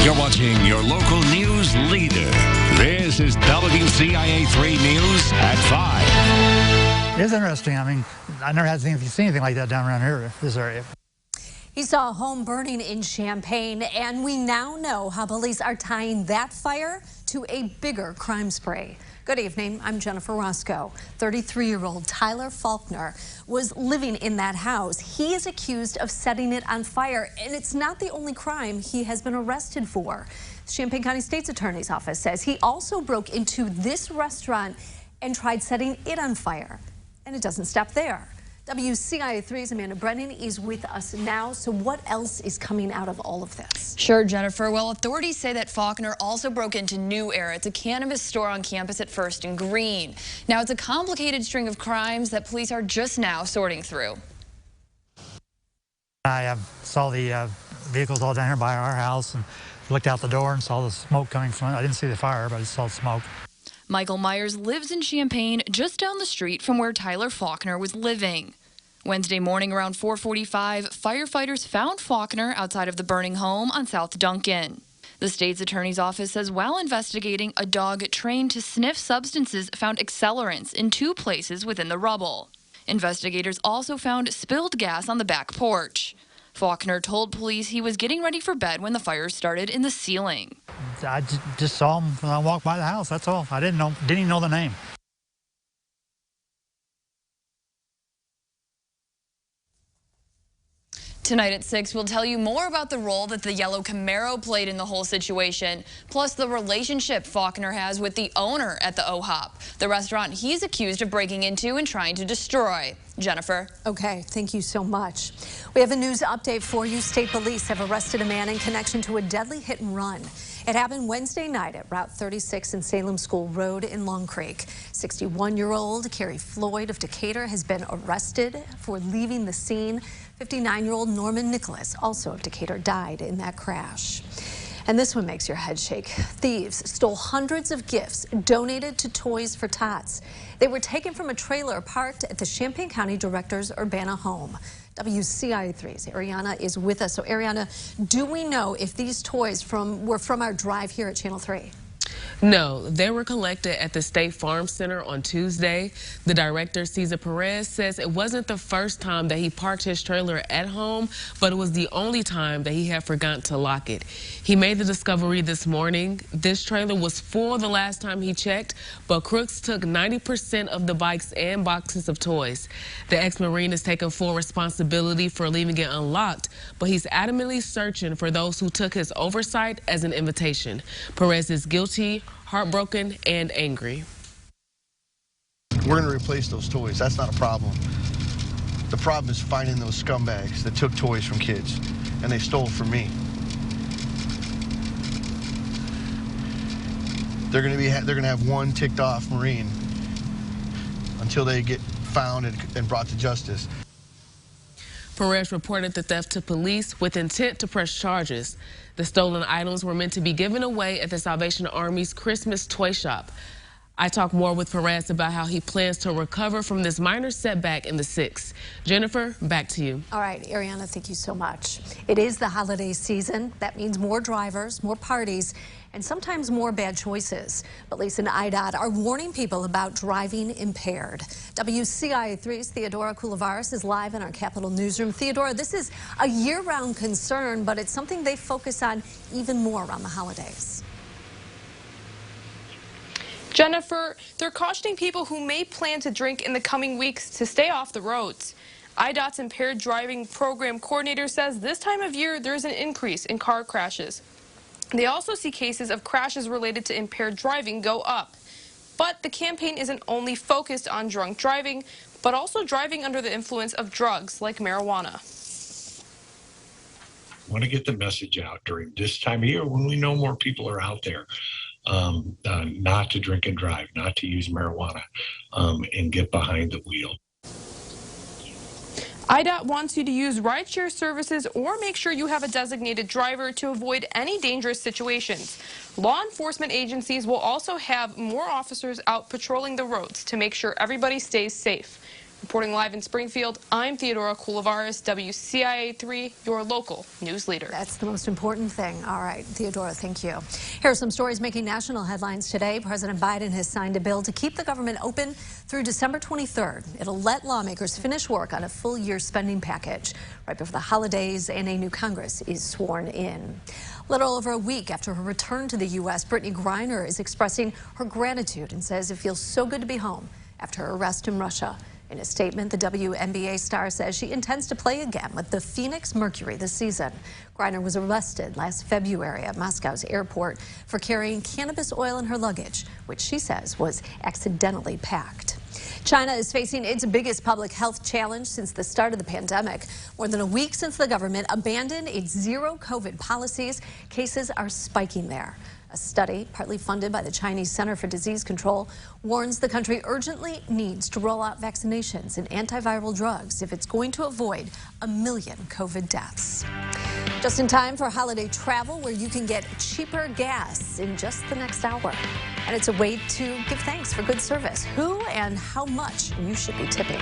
You're watching your local news leader. This is WCIA 3 News at 5. It's interesting. I mean, I never had seen anything like that down around here, this area. He saw a home burning in Champaign, and we now know how police are tying that fire to a bigger crime spree. Good evening. I'm Jennifer Roscoe. 33-year-old Tyler Faulkner was living in that house. He is accused of setting it on fire, and it's not the only crime he has been arrested for. The Champaign County State's Attorney's Office says he also broke into this restaurant and tried setting it on fire. And it doesn't stop there. WCIA 3's Amanda Brennan is with us now. So what else is coming out of all of this? Sure, Jennifer. Well, authorities say that Faulkner also broke into New Era. It's a cannabis store on campus at First and Green. Now, it's a complicated string of crimes that police are just now sorting through. I saw the vehicles all down here by our house and looked out the door and saw the smoke coming from it. I didn't see the fire, but I saw the smoke. Michael Myers lives in Champaign, just down the street from where Tyler Faulkner was living. Wednesday morning around 4:45, firefighters found Faulkner outside of the burning home on South Duncan. The state's attorney's office says while investigating, a dog trained to sniff substances found accelerants in 2 places within the rubble. Investigators also found spilled gas on the back porch. Faulkner told police he was getting ready for bed when the fire started in the ceiling. I just saw him when I walked by the house, that's all. I didn't even know the name. Tonight at 6, we'll tell you more about the role that the yellow Camaro played in the whole situation, plus the relationship Faulkner has with the owner at the OHOP, the restaurant he's accused of breaking into and trying to destroy. Jennifer. Okay, thank you so much. We have a news update for you. State police have arrested a man in connection to a deadly hit and run. It happened Wednesday night at Route 36 and Salem School Road in Long Creek. 61-year-old Carrie Floyd of Decatur has been arrested for leaving the scene. 59-year-old Norman Nicholas, also of Decatur, died in that crash. And this one makes your head shake. Thieves stole hundreds of gifts donated to Toys for Tots. They were taken from a trailer parked at the Champaign County Director's Urbana home. WCIA 3's Ariana is with us. So Ariana, do we know if these toys were from our drive here at Channel 3? No, they were collected at the State Farm Center on Tuesday. The director, Cesar Perez, says it wasn't the first time that he parked his trailer at home, but it was the only time that he had forgotten to lock it. He made the discovery this morning. This trailer was full the last time he checked, but crooks took 90% of the bikes and boxes of toys. The ex-Marine is taking full responsibility for leaving it unlocked, but he's adamantly searching for those who took his oversight as an invitation. Perez is guilty, heartbroken, and angry. We're going to replace those toys. That's not a problem. The problem is finding those scumbags that took toys from kids, and they stole from me. They're going to have one ticked off Marine until they get found and brought to justice. Perez reported the theft to police with intent to press charges. The stolen items were meant to be given away at the Salvation Army's Christmas toy shop. I talk more with Perez about how he plans to recover from this minor setback in the 6th. Jennifer, back to you. All right, Ariana, thank you so much. It is the holiday season. That means more drivers, more parties, and sometimes more bad choices. Police and IDOT are warning people about driving impaired. WCIA 3's Theodora Coulivaris is live in our Capitol newsroom. Theodora, this is a year-round concern, but it's something they focus on even more around the holidays. Jennifer, they're cautioning people who may plan to drink in the coming weeks to stay off the roads. IDOT's Impaired Driving Program Coordinator says this time of year there's an increase in car crashes. They also see cases of crashes related to impaired driving go up. But the campaign isn't only focused on drunk driving, but also driving under the influence of drugs like marijuana. I want to get the message out during this time of year when we know more people are out there. Not to drink and drive, not to use marijuana, and get behind the wheel. IDOT wants you to use rideshare services or make sure you have a designated driver to avoid any dangerous situations. Law enforcement agencies will also have more officers out patrolling the roads to make sure everybody stays safe. Reporting live in Springfield, I'm Theodora Coulivaris, WCIA 3, your local news leader. That's the most important thing. All right, Theodora, thank you. Here are some stories making national headlines today. President Biden has signed a bill to keep the government open through December 23rd. It'll let lawmakers finish work on a full-year spending package right before the holidays and a new Congress is sworn in. A little over a week after her return to the U.S., Brittany Griner is expressing her gratitude and says it feels so good to be home after her arrest in Russia. In a statement, the WNBA star says she intends to play again with the Phoenix Mercury this season. Griner was arrested last February at Moscow's airport for carrying cannabis oil in her luggage, which she says was accidentally packed. China is facing its biggest public health challenge since the start of the pandemic. More than a week since the government abandoned its zero COVID policies, cases are spiking there. A study, partly funded by the Chinese Center for Disease Control, warns the country urgently needs to roll out vaccinations and antiviral drugs if it's going to avoid 1 million COVID deaths. Just in time for holiday travel, where you can get cheaper gas in just the next hour. And it's a way to give thanks for good service. Who and how much you should be tipping.